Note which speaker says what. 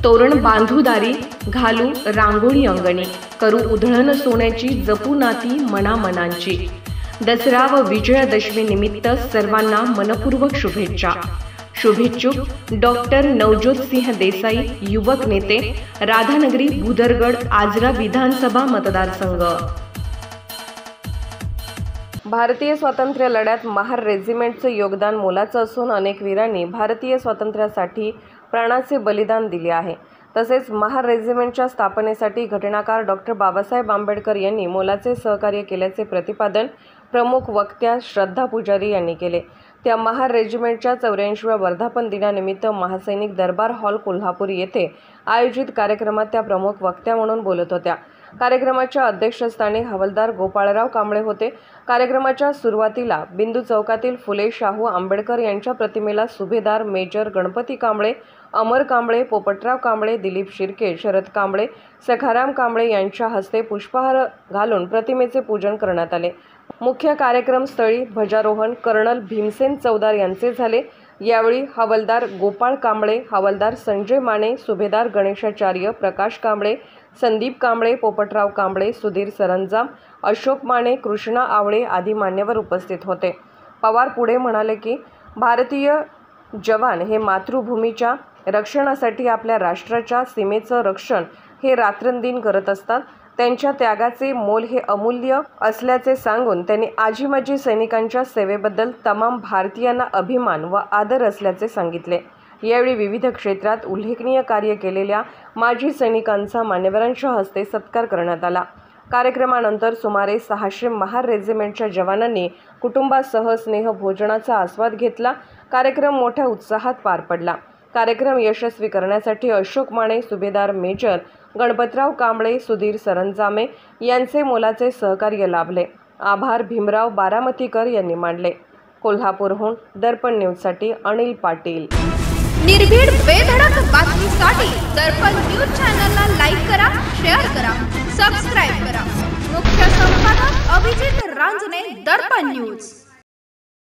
Speaker 1: तोरण बांधू दारी, घालू रांगोळी अंगणी, करू उधळण सोन्याची, जपू नाती मनामनांची। दसरा व विजयादशमी निमित्त सर्वांना मनपूर्वक शुभेच्छा। शुभेच्छुक डॉक्टर नवज्योत सिंह देसाई, युवक नेते, राधानगरी, भुदरगड, आजरा विधानसभा मतदारसंघ। भारतीय स्वातंत्र्य लढ्यात महार रेजिमेंटचे योगदान मोलाचं असून अनेक वीरांनी भारतीय स्वातंत्र्यासाठी प्राणाचे बलिदान दिले आहे। तसेच महार रेजिमेंटच्या स्थापनेसाठी घटनाकार डॉक्टर बाबासाहेब आंबेडकर यांनी मोलाचे सहकार्य केल्याचे प्रतिपादन प्रमुख वक्त्या श्रद्धा पुजारी यांनी केले। त्या महार रेजिमेंटच्या 84व्या वर्धापन दिनानिमित्त महासैनिक दरबार हॉल कोल्हापूर येथे आयोजित कार्यक्रमात त्या प्रमुख वक्त्या म्हणून बोलत होत्या। कार्यक्रमाच्या अध्यक्षस्थानी हवालदार गोपाळराव कांबळे होते। कार्यक्रमाच्या सुरुवातीला बिंदू चौकातील फुले शाहू आंबेडकर यांच्या प्रतिमेला सुभेदार मेजर गणपती कांबळे, अमर कांबळे, पोपटराव कांबळे, दिलीप शिर्के, शरद कांबळे, सखाराम कांबळे यांच्या हस्ते पुष्पहार घालून प्रतिमेचे पूजन करण्यात आले। मुख्य कार्यक्रमस्थळी ध्वजारोहण कर्नल भीमसेन चौदार यांचे झाले। यावेळी हवालदार गोपाळ कांबळे, हवालदार संजय माने, सुभेदार गणेशाचार्य, प्रकाश कांबळे, संदीप कांबळे, पोपटराव कांबळे, सुधीर सरंजाम, अशोक माने, कृष्णा आवळे आदी मान्यवर उपस्थित होते। पवार पुढे म्हणाले की भारतीय जवान हे मातृभूमीच्या रक्षणासाठी आपल्या राष्ट्राच्या सीमेचं रक्षण हे रात्रंदिन करत असतात। त्यांच्या त्यागाचे मोल हे अमूल्य असल्याचे सांगून त्यांनी आजी-माजी सैनिकांच्या सेवेबद्दल तमाम भारतीयांना अभिमान व आदर असल्याचे सांगितले। यावेळी विविध क्षेत्रात उल्लेखनीय कार्य केलेल्या माजी सैनिकांचा मान्यवरांच्या हस्ते सत्कार करण्यात आला। कार्यक्रमानंतर सुमारे 600 महार रेजिमेंटच्या जवानांनी कुटुंबासह स्नेह भोजनाचा आस्वाद घेतला। कार्यक्रम मोठ्या उत्साहात पार पडला। कार्यक्रम यशस्वी करण्यासाठी अशोक माने, सुभेदार मेजर गणपतराव कांबळे, सुधीर सरंजामे यांचे मोलाचे सहकार्य लाभले। आभार भीमराव बारामतीकर यांनी मानले। कोल्हापूरहून दर्पण न्यूजसाठी अनिल पाटील।
Speaker 2: निर्भीड बेधडक बातमीसाठी दर्पण न्यूज चॅनलला लाईक करा, शेअर करा, सबस्क्राइब करा। मुख्य संपादक अभिजित रांजणे, दर्पण न्यूज।